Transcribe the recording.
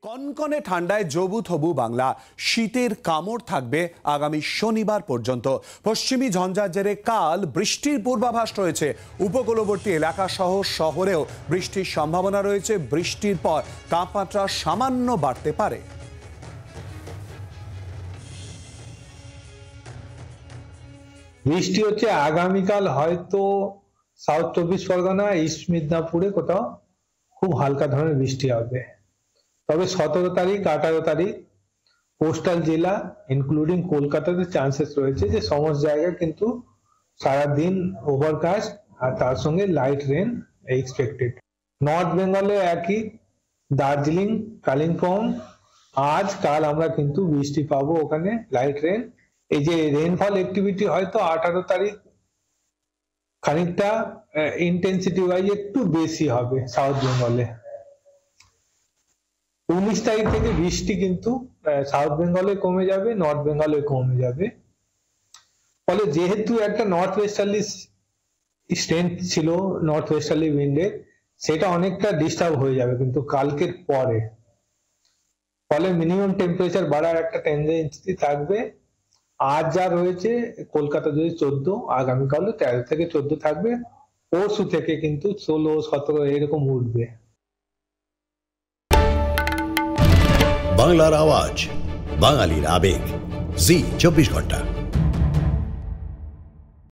কনকনে ঠান্ডায় জবুথবু বাংলা, শীতের কামড় থাকবে আগামী শনিবার পর্যন্ত। পশ্চিমী ঝঞ্ঝার জেরে কাল বৃষ্টির পূর্বাভাস রয়েছে। উপকূলবর্তী এলাকা সহ শহরেও বৃষ্টির সম্ভাবনা রয়েছে। বৃষ্টির পর তাপমাত্রা সামান্য বাড়তে পারে। বৃষ্টি হচ্ছে আগামীকাল হয়তো সাউথ চব্বিশ পরগনা, ইস্ট মিদনাপুরে কোথাও খুব হালকা ধরনের বৃষ্টি হবে। তবে 17 তারিখ 18 তারিখ কোস্টাল জেলা ইনক্লুডিং কলকাতাতে চান্সেস রয়েছে যে সমস্ত জায়গায় কিন্তু সারাদিন ওভারকাস্ট আর তার সঙ্গে লাইট রেন এক্সপেক্টেড। নর্থ বেঙ্গলে একই, দার্জিলিং, কালিম্পং আজ কাল আমরা কিন্তু বৃষ্টি পাবো, ওখানে লাইট রেন। এই যে রেনফল অ্যাক্টিভিটি হয়তো 18 তারিখ খানিকটা ইন্টেন্সিটি ওয়াইজ একটু বেশি হবে সাউথ বেঙ্গলে। 19 তারিখ থেকে বৃষ্টি কিন্তু সাউথ বেঙ্গলে কমে যাবে, নর্থ বেঙ্গলে কমে যাবে। ফলে যেহেতু একটা নর্থ ওয়েস্টার্লি স্ট্রেংথ ছিল নর্থ ওয়েস্টার্লি উইন্ডে, সেটা অনেকটা ডিস্টার্ব হয়ে যাবে কিন্তু কালকের পরে। ফলে মিনিমাম টেম্পারেচার বাড়ার একটা টেন্ডেন্সি থাকবে। আজ যা রয়েছে কলকাতা যদি 14, আগামীকালে 13 থেকে 14 থাকবে। পরশু থেকে কিন্তু 16, 17 এরকম উঠবে। বাংলার আওয়াজ, বাঙালির আবেগ, জি 24 ঘন্টা।